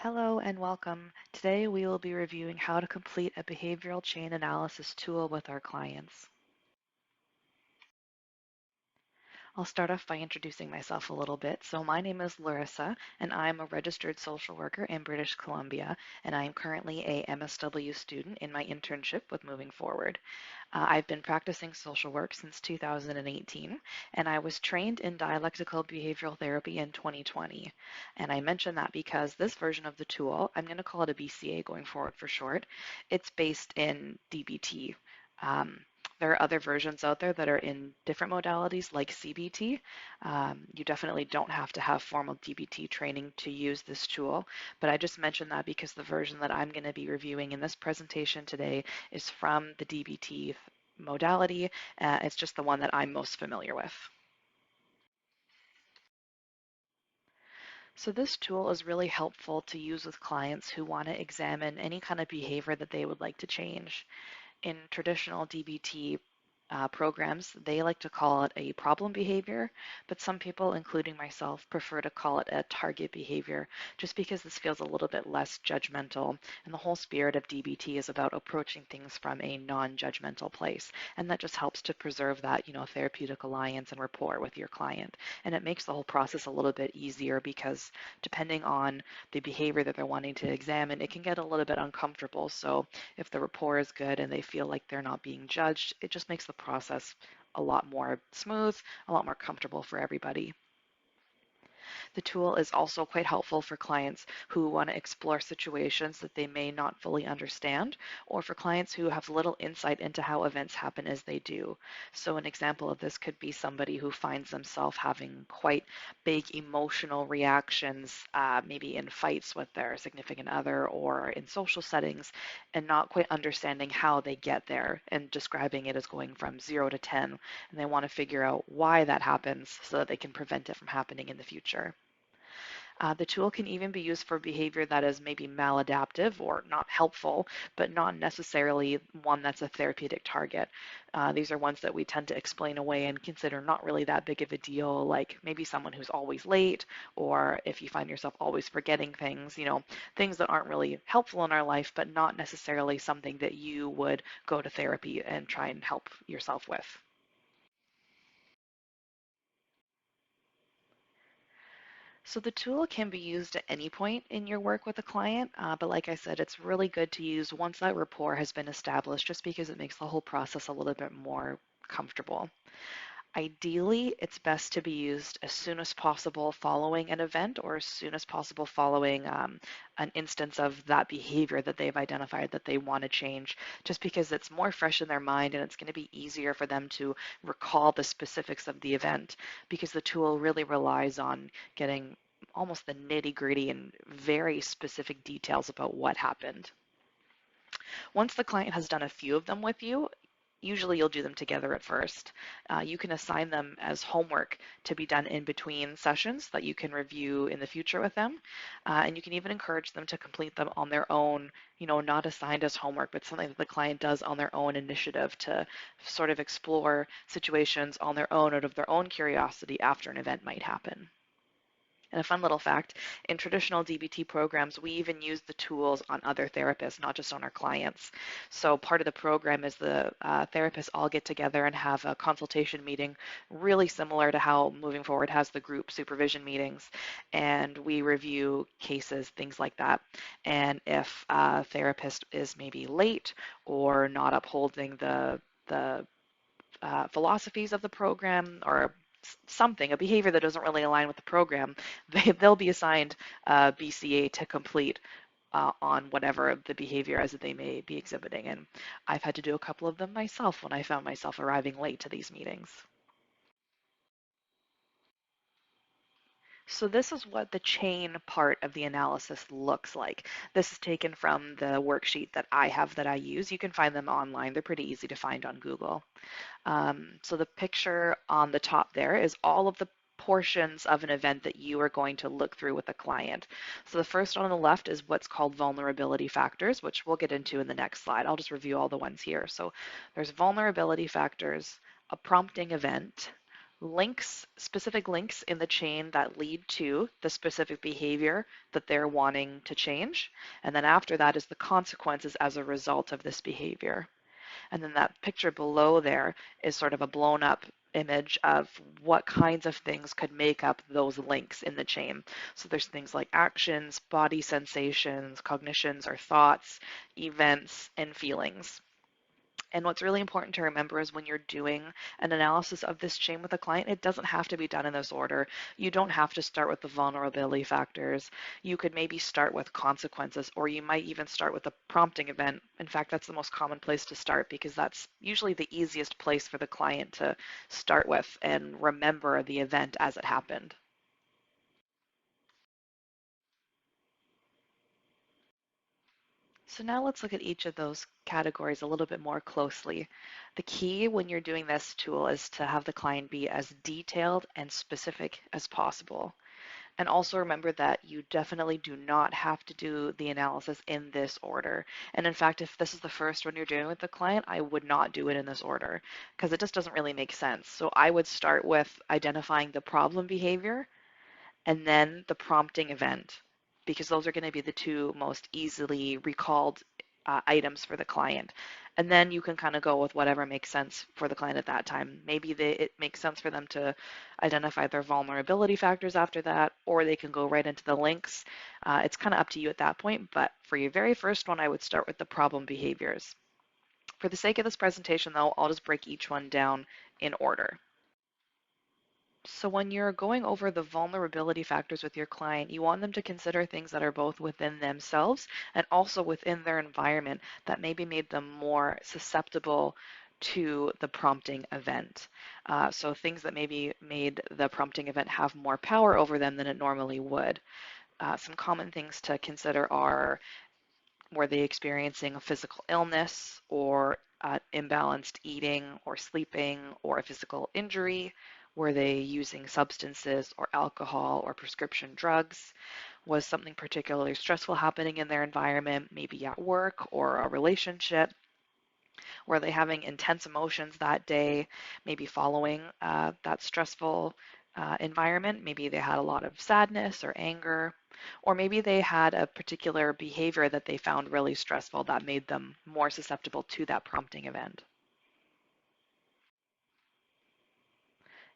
Hello and welcome. Today we will be reviewing how to complete a behavioral chain analysis tool with our clients. I'll start off by introducing myself a little bit. So my name is Larissa and I'm a registered social worker in British Columbia and I am currently a MSW student in my internship with Moving Forward. I've been practicing social work since 2018 and I was trained in dialectical behavioral therapy in 2020. And I mention that because this version of the tool, I'm going to call it a BCA going forward for short, it's based in DBT. Um, there are other versions out there that are in different modalities like CBT. You definitely don't have to have formal DBT training to use this tool, but I just mentioned that because the version that I'm going to be reviewing in this presentation today is from the DBT modality. It's just the one that I'm most familiar with. So this tool is really helpful to use with clients who want to examine any kind of behavior that they would like to change. In traditional DBT programs, they like to call it a problem behavior, but some people, including myself, prefer to call it a target behavior just because this feels a little bit less judgmental. And the whole spirit of DBT is about approaching things from a non-judgmental place. And that just helps to preserve that, therapeutic alliance and rapport with your client. And it makes the whole process a little bit easier because depending on the behavior that they're wanting to examine, it can get a little bit uncomfortable. So if the rapport is good and they feel like they're not being judged, it just makes the process a lot more smooth, a lot more comfortable for everybody. The tool is also quite helpful for clients who want to explore situations that they may not fully understand, or for clients who have little insight into how events happen as they do. So an example of this could be somebody who finds themselves having quite big emotional reactions, maybe in fights with their significant other or in social settings, and not quite understanding how they get there and describing it as going from 0 to 10. And they want to figure out why that happens so that they can prevent it from happening in the future. The tool can even be used for behavior that is maybe maladaptive or not helpful, but not necessarily one that's a therapeutic target. These are ones that we tend to explain away and consider not really that big of a deal, like maybe someone who's always late, or if you find yourself always forgetting things, things that aren't really helpful in our life, but not necessarily something that you would go to therapy and try and help yourself with. So the tool can be used at any point in your work with a client, but like I said, it's really good to use once that rapport has been established, just because it makes the whole process a little bit more comfortable. Ideally, it's best to be used as soon as possible following an event or as soon as possible following an instance of that behavior that they've identified that they want to change, just because it's more fresh in their mind and it's going to be easier for them to recall the specifics of the event because the tool really relies on getting almost the nitty gritty and very specific details about what happened. Once the client has done a few of them with you, usually you'll do them together at first. You can assign them as homework to be done in between sessions that you can review in the future with them. And you can even encourage them to complete them on their own, not assigned as homework, but something that the client does on their own initiative to sort of explore situations on their own out of their own curiosity after an event might happen. And a fun little fact, in traditional DBT programs, we even use the tools on other therapists, not just on our clients. So part of the program is the therapists all get together and have a consultation meeting, really similar to how Moving Forward has the group supervision meetings. And we review cases, things like that. And if a therapist is maybe late or not upholding the philosophies of the program or something, a behavior that doesn't really align with the program, they'll be assigned BCA to complete on whatever the behavior is that they may be exhibiting. And I've had to do a couple of them myself when I found myself arriving late to these meetings. So this is what the chain part of the analysis looks like. This is taken from the worksheet that I have that I use. You can find them online. They're pretty easy to find on Google. So the picture on the top there is all of the portions of an event that you are going to look through with a client. So the first one on the left is what's called vulnerability factors, which we'll get into in the next slide. I'll just review all the ones here. So there's vulnerability factors, a prompting event, links, specific links in the chain that lead to the specific behavior that they're wanting to change. And then after that is the consequences as a result of this behavior. And then that picture below there is sort of a blown up image of what kinds of things could make up those links in the chain. So there's things like actions, body sensations, cognitions or thoughts, events, and feelings. And what's really important to remember is when you're doing an analysis of this chain with a client, it doesn't have to be done in this order. You don't have to start with the vulnerability factors. You could maybe start with consequences, or you might even start with the prompting event. In fact, that's the most common place to start because that's usually the easiest place for the client to start with and remember the event as it happened. So now let's look at each of those categories a little bit more closely. The key when you're doing this tool is to have the client be as detailed and specific as possible. And also remember that you definitely do not have to do the analysis in this order. And in fact, if this is the first one you're doing with the client, I would not do it in this order because it just doesn't really make sense. So I would start with identifying the problem behavior and then the prompting event, because those are going to be the two most easily recalled items for the client. And then you can kind of go with whatever makes sense for the client at that time. Maybe it makes sense for them to identify their vulnerability factors after that, or they can go right into the links. It's kind of up to you at that point, but for your very first one, I would start with the problem behaviors. For the sake of this presentation, though, I'll just break each one down in order. So when you're going over the vulnerability factors with your client, you want them to consider things that are both within themselves and also within their environment that maybe made them more susceptible to the prompting event. So things that maybe made the prompting event have more power over them than it normally would. Some common things to consider are, were they experiencing a physical illness or imbalanced eating or sleeping or a physical injury? Were they using substances or alcohol or prescription drugs? Was something particularly stressful happening in their environment, maybe at work or a relationship? Were they having intense emotions that day, maybe following that stressful environment? Maybe they had a lot of sadness or anger, or maybe they had a particular behavior that they found really stressful that made them more susceptible to that prompting event.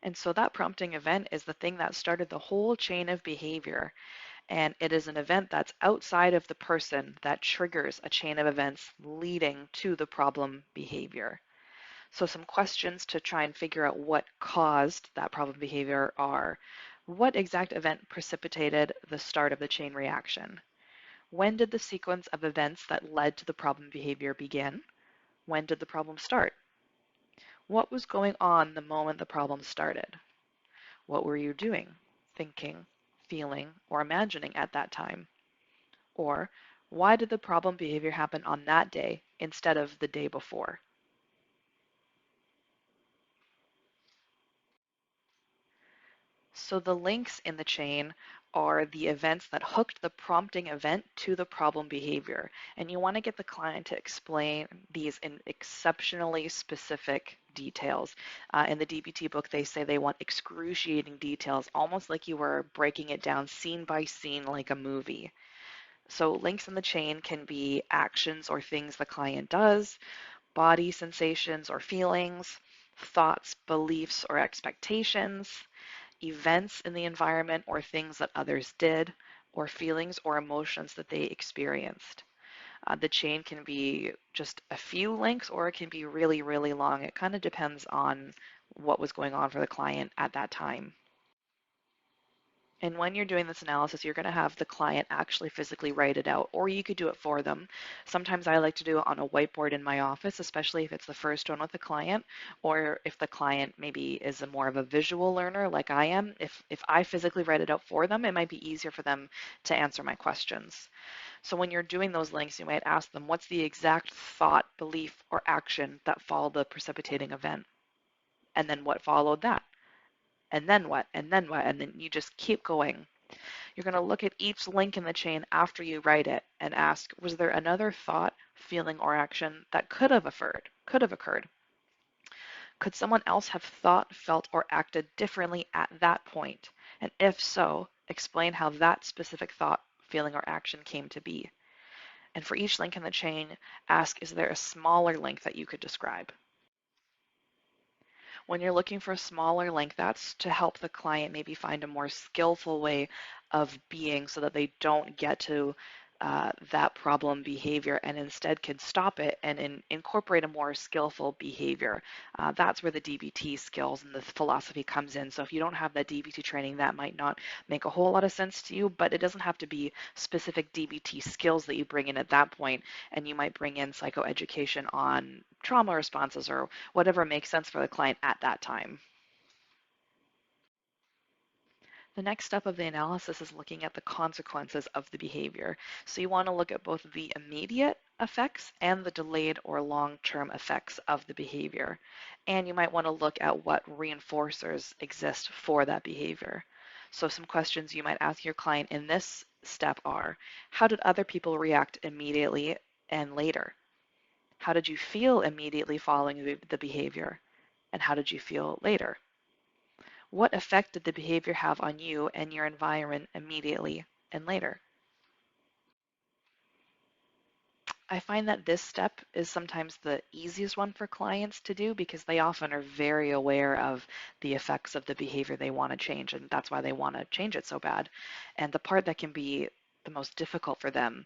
And so that prompting event is the thing that started the whole chain of behavior. And it is an event that's outside of the person that triggers a chain of events leading to the problem behavior. So some questions to try and figure out what caused that problem behavior are: what exact event precipitated the start of the chain reaction? When did the sequence of events that led to the problem behavior begin? When did the problem start? What was going on the moment the problem started? What were you doing, thinking, feeling, or imagining at that time? Or why did the problem behavior happen on that day instead of the day before? So the links in the chain are the events that hooked the prompting event to the problem behavior. And you want to get the client to explain these in exceptionally specific details. In the DBT book, they say they want excruciating details, almost like you were breaking it down scene by scene like a movie. So links in the chain can be actions or things the client does, body sensations or feelings, thoughts, beliefs, or expectations, events in the environment or things that others did, or feelings or emotions that they experienced. The chain can be just a few links or it can be really, really long. It kind of depends on what was going on for the client at that time. And when you're doing this analysis, you're going to have the client actually physically write it out, or you could do it for them. Sometimes I like to do it on a whiteboard in my office, especially if it's the first one with the client, or if the client maybe is a more of a visual learner like I am. If I physically write it out for them, it might be easier for them to answer my questions. So when you're doing those links, you might ask them, what's the exact thought, belief, or action that followed the precipitating event? And then what followed that? And then what? And then what? And then you just keep going. You're going to look at each link in the chain after you write it and ask, was there another thought, feeling, or action that could have occurred? Could someone else have thought, felt, or acted differently at that point? And if so, explain how that specific thought, feeling, or action came to be. And for each link in the chain, ask, is there a smaller link that you could describe? When you're looking for a smaller link, that's to help the client maybe find a more skillful way of being so that they don't get to that problem behavior and instead can stop it and incorporate a more skillful behavior. That's where the DBT skills and the philosophy comes in. So if you don't have that DBT training, that might not make a whole lot of sense to you, but it doesn't have to be specific DBT skills that you bring in at that point, and you might bring in psychoeducation on trauma responses or whatever makes sense for the client at that time. The next step of the analysis is looking at the consequences of the behavior. So you want to look at both the immediate effects and the delayed or long-term effects of the behavior. And you might want to look at what reinforcers exist for that behavior. So some questions you might ask your client in this step are, how did other people react immediately and later? How did you feel immediately following the behavior? And how did you feel later? What effect did the behavior have on you and your environment immediately and later? I find that this step is sometimes the easiest one for clients to do because they often are very aware of the effects of the behavior they want to change, and that's why they want to change it so bad. And the part that can be the most difficult for them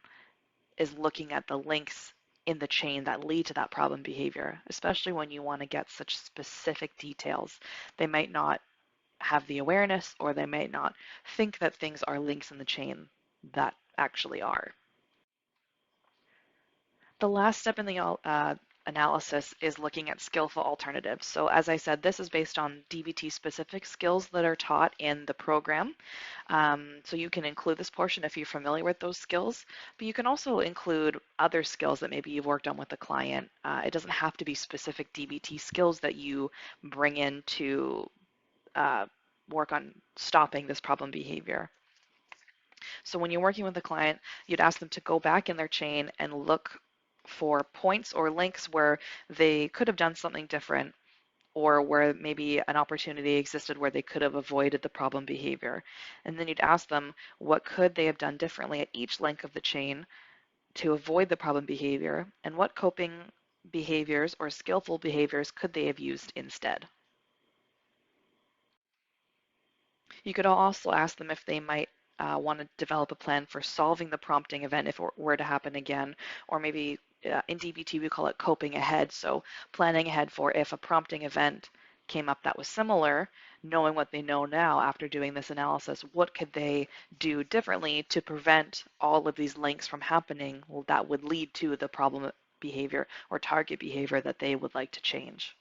is looking at the links in the chain that lead to that problem behavior, especially when you want to get such specific details. They might not have the awareness, or they may not think that things are links in the chain that actually are. The last step in the analysis is looking at skillful alternatives. So as I said, this is based on DBT specific skills that are taught in the program. So you can include this portion if you're familiar with those skills, but you can also include other skills that maybe you've worked on with the client. It doesn't have to be specific DBT skills that you bring in to uh, work on stopping this problem behavior. So when you're working with a client, you'd ask them to go back in their chain and look for points or links where they could have done something different or where maybe an opportunity existed where they could have avoided the problem behavior. And then you'd ask them what could they have done differently at each link of the chain to avoid the problem behavior, and what coping behaviors or skillful behaviors could they have used instead. You could also ask them if they might want to develop a plan for solving the prompting event if it were to happen again, or maybe in DBT we call it coping ahead, so planning ahead for if a prompting event came up that was similar, knowing what they know now after doing this analysis, what could they do differently to prevent all of these links from happening that would lead to the problem behavior or target behavior that they would like to change.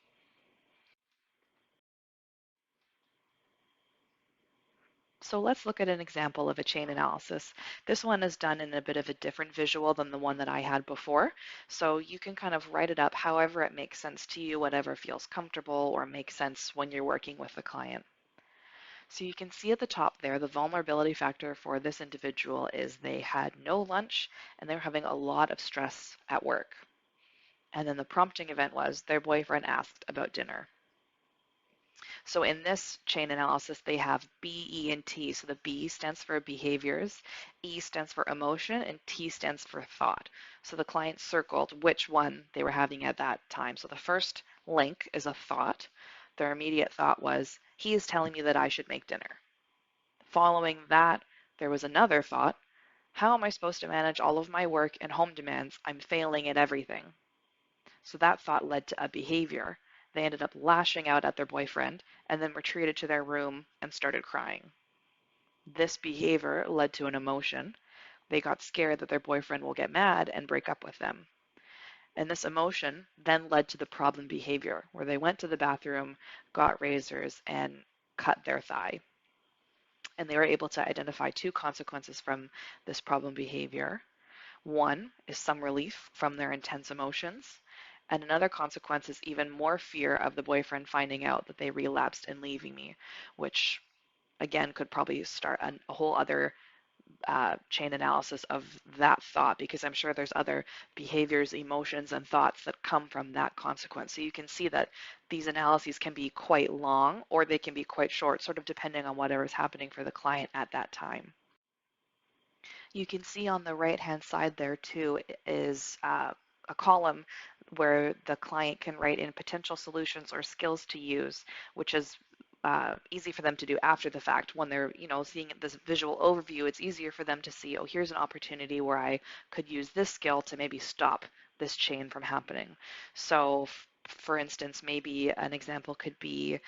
So let's look at an example of a chain analysis. This one is done in a bit of a different visual than the one that I had before. So you can kind of write it up however it makes sense to you, whatever feels comfortable or makes sense when you're working with the client. So you can see at the top there, the vulnerability factor for this individual is they had no lunch and they were having a lot of stress at work. And then the prompting event was their boyfriend asked about dinner. So in this chain analysis, they have B, E, and T. So the B stands for behaviors, E stands for emotion, and T stands for thought. So the client circled which one they were having at that time. So the first link is a thought. Their immediate thought was, he is telling me that I should make dinner. Following that, there was another thought, how am I supposed to manage all of my work and home demands? I'm failing at everything. So that thought led to a behavior. They ended up lashing out at their boyfriend and then retreated to their room and started crying. This behavior led to an emotion. They got scared that their boyfriend will get mad and break up with them. And this emotion then led to the problem behavior, where they went to the bathroom, got razors, and cut their thigh. And they were able to identify two consequences from this problem behavior. One is some relief from their intense emotions, and another consequence is even more fear of the boyfriend finding out that they relapsed and leaving me, which again could probably start a whole other chain analysis of that thought, because I'm sure there's other behaviors, emotions, and thoughts that come from that consequence. So you can see that these analyses can be quite long or they can be quite short, sort of depending on whatever is happening for the client at that time. You can see on the right-hand side there too is a column where the client can write in potential solutions or skills to use, which is easy for them to do after the fact. When they're, seeing this visual overview, it's easier for them to see, oh, here's an opportunity where I could use this skill to maybe stop this chain from happening. So, for instance, maybe an example could be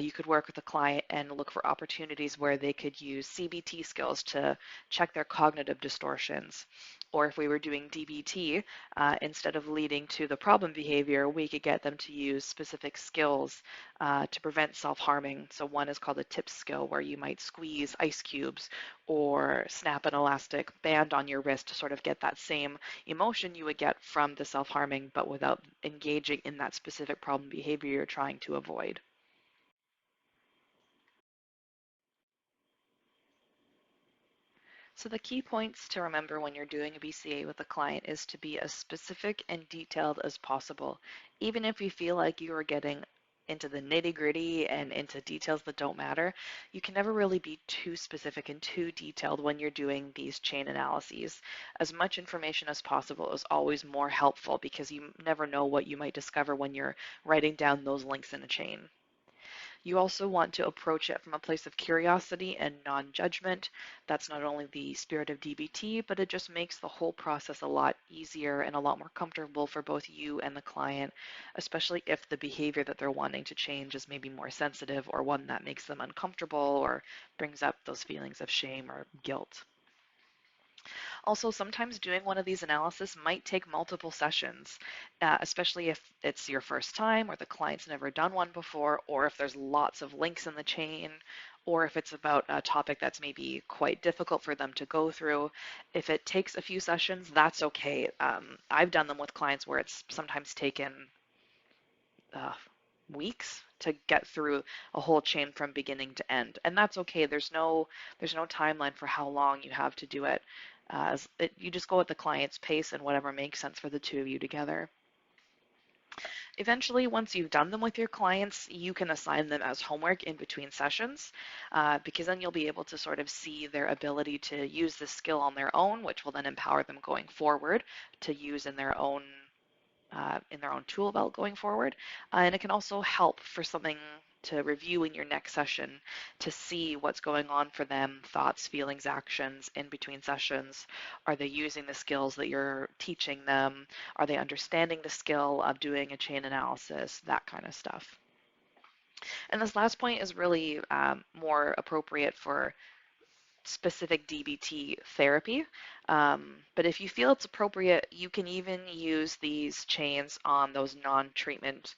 you could work with a client and look for opportunities where they could use CBT skills to check their cognitive distortions. Or if we were doing DBT, instead of leading to the problem behavior, we could get them to use specific skills to prevent self-harming. So one is called a TIPS skill, where you might squeeze ice cubes or snap an elastic band on your wrist to sort of get that same emotion you would get from the self-harming, but without engaging in that specific problem behavior you're trying to avoid. So the key points to remember when you're doing a BCA with a client is to be as specific and detailed as possible. Even if you feel like you are getting into the nitty-gritty and into details that don't matter, you can never really be too specific and too detailed when you're doing these chain analyses. As much information as possible is always more helpful, because you never know what you might discover when you're writing down those links in a chain. You also want to approach it from a place of curiosity and non-judgment. That's not only the spirit of DBT, but it just makes the whole process a lot easier and a lot more comfortable for both you and the client, especially if the behavior that they're wanting to change is maybe more sensitive or one that makes them uncomfortable or brings up those feelings of shame or guilt. Also, sometimes doing one of these analysis might take multiple sessions, especially if it's your first time or the client's never done one before, or if there's lots of links in the chain, or if it's about a topic that's maybe quite difficult for them to go through. If it takes a few sessions, that's okay. I've done them with clients where it's sometimes taken uh, weeks to get through a whole chain from beginning to end, and that's okay. There's no timeline for how long you have to do it. You just go at the client's pace and whatever makes sense for the two of you together. Eventually, once you've done them with your clients, you can assign them as homework in between sessions, because then you'll be able to sort of see their ability to use this skill on their own, which will then empower them going forward to use in their own tool belt going forward. And it can also help for something to review in your next session to see what's going on for them, thoughts, feelings, actions in between sessions. Are they using the skills that you're teaching them? Are they understanding the skill of doing a chain analysis? That kind of stuff. And this last point is really more appropriate for specific DBT therapy. But if you feel it's appropriate, you can even use these chains on those non-treatment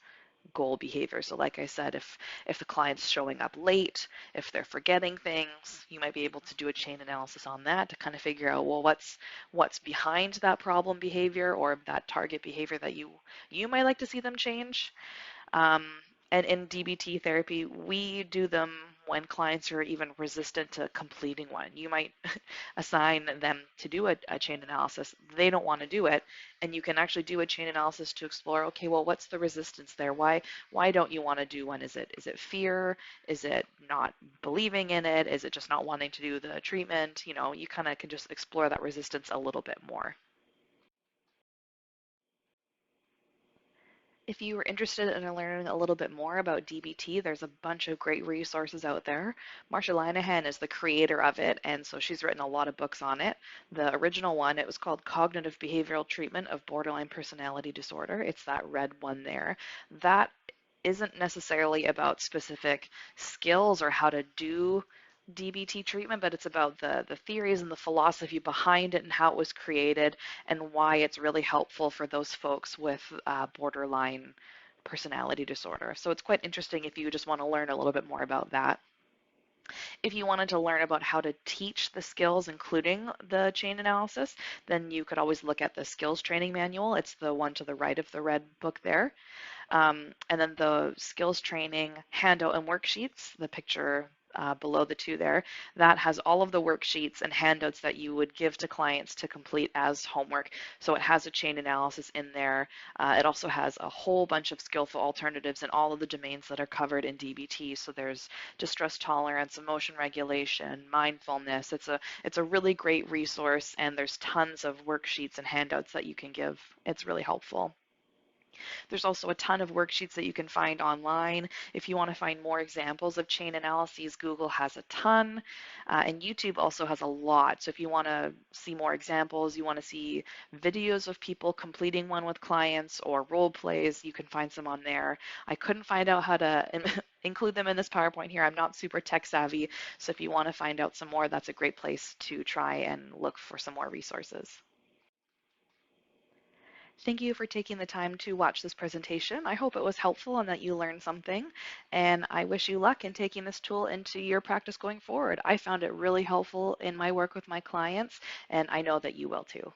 goal behaviors. So like I said, if the client's showing up late, if they're forgetting things, you might be able to do a chain analysis on that to kind of figure out, well, what's behind that problem behavior or that target behavior that you might like to see them change. Um, and in DBT therapy, we do them when clients are even resistant to completing one. You might assign them to do a chain analysis. They don't want to do it, and you can actually do a chain analysis to explore, okay, well, what's the resistance there? Why don't you want to do one? Is it fear? Is it not believing in it? Is it just not wanting to do the treatment? You kind of can just explore that resistance a little bit more. If you are interested in learning a little bit more about DBT, there's a bunch of great resources out there. Marsha Linehan is the creator of it, and so she's written a lot of books on it. The original one, it was called Cognitive Behavioral Treatment of Borderline Personality Disorder. It's that red one there. That isn't necessarily about specific skills or how to do DBT treatment, but it's about the theories and the philosophy behind it and how it was created and why it's really helpful for those folks with borderline personality disorder. So it's quite interesting if you just want to learn a little bit more about that. If you wanted to learn about how to teach the skills, including the chain analysis, then you could always look at the skills training manual. It's the one to the right of the red book there. And then the skills training handout and worksheets, the picture below the two there, that has all of the worksheets and handouts that you would give to clients to complete as homework. So it has a chain analysis in there. It also has a whole bunch of skillful alternatives in all of the domains that are covered in DBT. So there's distress tolerance, emotion regulation, mindfulness. It's a really great resource, and there's tons of worksheets and handouts that you can give. It's really helpful. There's also a ton of worksheets that you can find online. If you want to find more examples of chain analyses, Google has a ton, and YouTube also has a lot. So if you want to see more examples, you want to see videos of people completing one with clients or role plays, you can find some on there. I couldn't find out how to include them in this PowerPoint here. I'm not super tech savvy, so if you want to find out some more, that's a great place to try and look for some more resources. Thank you for taking the time to watch this presentation. I hope it was helpful and that you learned something. And I wish you luck in taking this tool into your practice going forward. I found it really helpful in my work with my clients, and I know that you will too.